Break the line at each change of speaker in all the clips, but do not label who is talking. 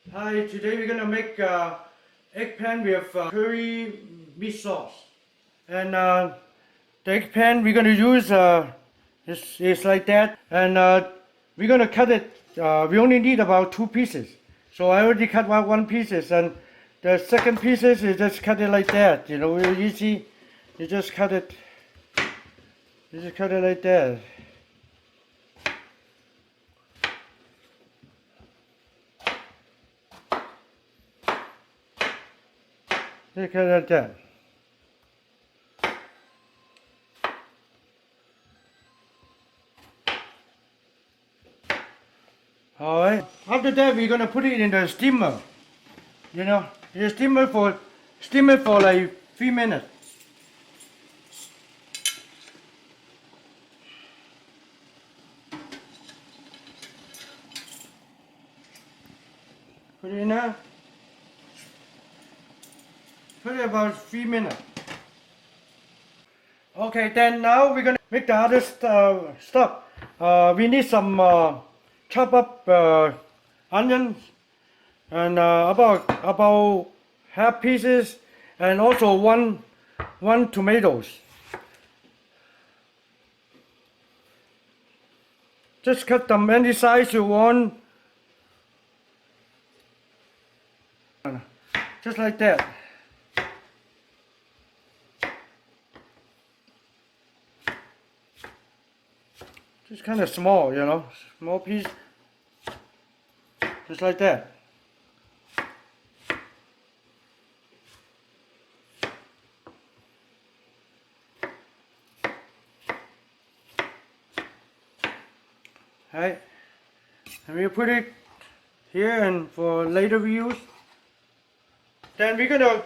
Hi, today we're gonna make eggplant with curry meat sauce. And the eggplant we're gonna use is like that. And we're gonna cut it. We only need about 2 pieces. So I already cut one pieces, and the second pieces you just cut it like that. You know, real easy. You just cut it. You just cut it like that. Just cut it like that. Alright. After that, we're gonna put it in the steamer. You know, you steam it for like 3 minutes. Put it in there. Put it about 3 minutes. Okay, then now we're gonna make the other stuff. We need some chop up onions and about half pieces, and also one tomatoes. Just cut them any size you want, just like that. Just kind of small, you know, small piece, just like that. Right, and we put it here and for later use. Then we're gonna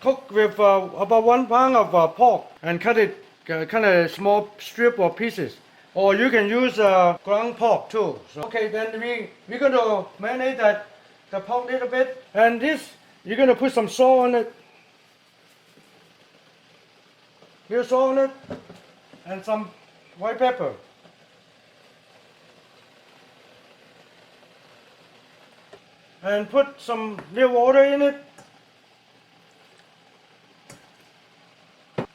cook with about 1 pound of pork and cut it kind of small strip or pieces. Or you can use ground pork too. So, okay, then we're gonna marinate the pork a little bit, and this you're gonna put some salt on it. Here's salt on it, and some white pepper. And put some little water in it.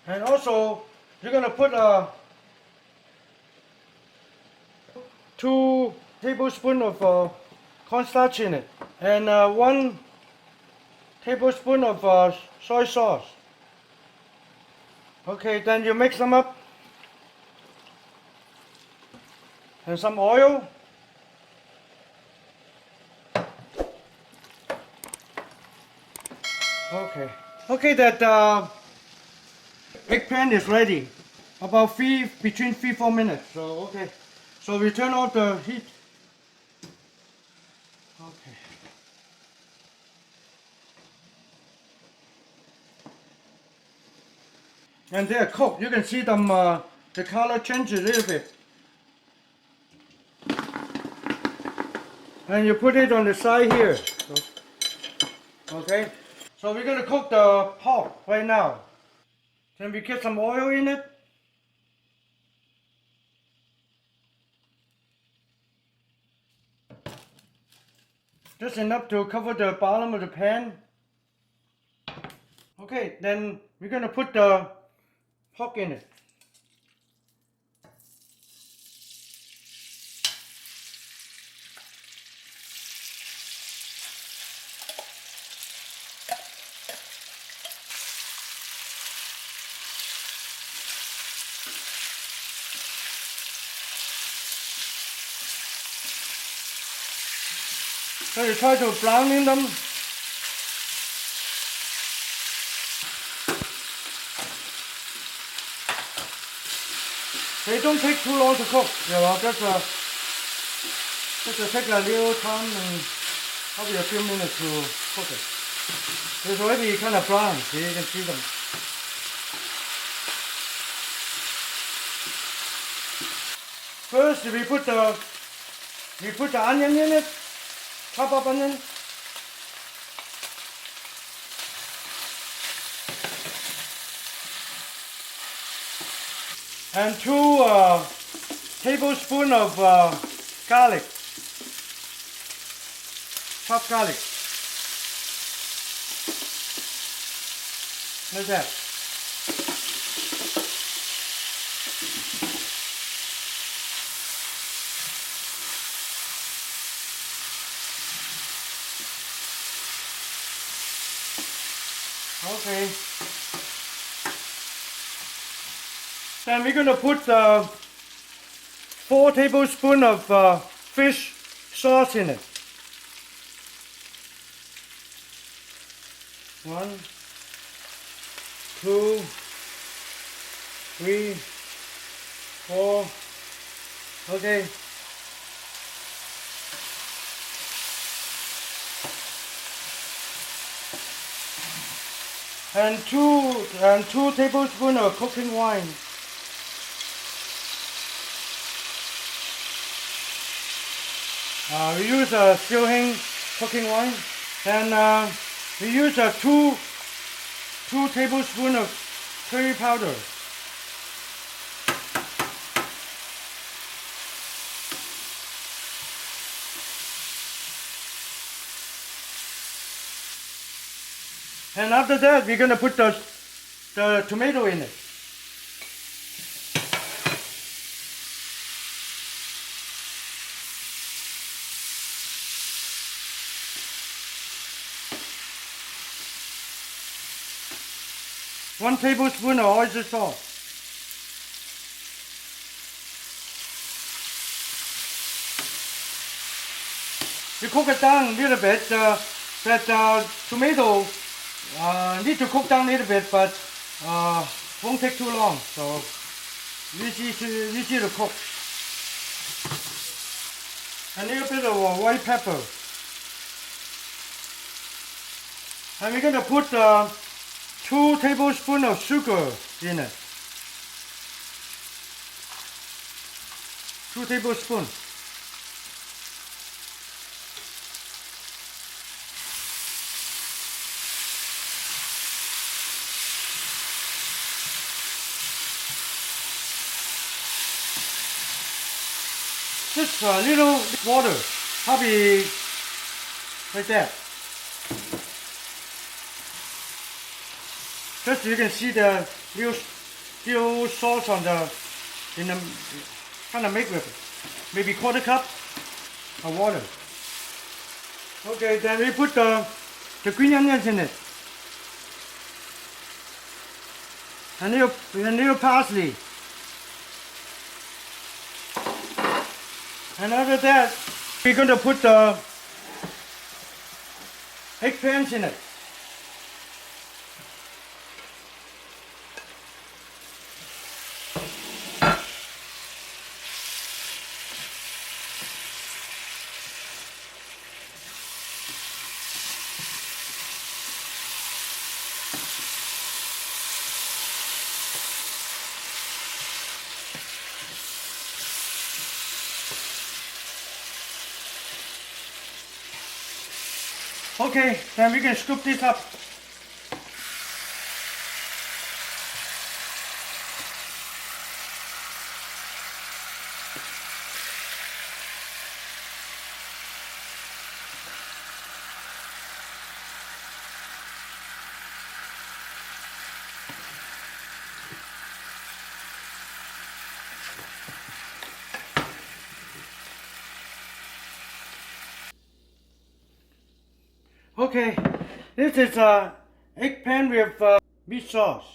And also, you're gonna put 2 tablespoons of cornstarch in it, and 1 tablespoon of soy sauce. Okay, then you mix them up, and some oil. Okay, that eggplant is ready. About between 3-4 minutes. So okay, so we turn off the heat. Okay. And they're cooked. You can see them. The color change a little bit. And you put it on the side here. So, okay. So we're gonna cook the pork right now. Then we get some oil in it. Just enough to cover the bottom of the pan. Okay, then we're gonna put the pork in it. So you try to brown in them. They don't take too long to cook, you know, just take a little time and probably a few minutes to cook it. It's already kind of brown, so you can see them. First we put the onion in it, chop up onion. And 2 tablespoons of garlic. chopped garlic. Like that. Okay. Then we're going to put 4 tablespoons of fish sauce in it. 1, 2, 3, 4. Okay. And 2 tablespoons of cooking wine. We use a Silheng cooking wine, and we use 2 tablespoons of curry powder. And after that, we're gonna put the tomato in it. One tablespoon of oyster sauce. You cook it down a little bit. That tomato need to cook down a little bit, but won't take too long. So easy to cook. A little bit of white pepper. And we're gonna put 2 tablespoons of sugar in it. 2 tablespoons. Just a little water, probably like that. Just so you can see the little sauce on in the kind of make with it. Maybe 1/4 cup of water. Okay, then we put the green onions in it. A little parsley. And after that, we're going to put the eggplants in it. Okay, then we can scoop this up. Okay, this is eggplant with meat sauce.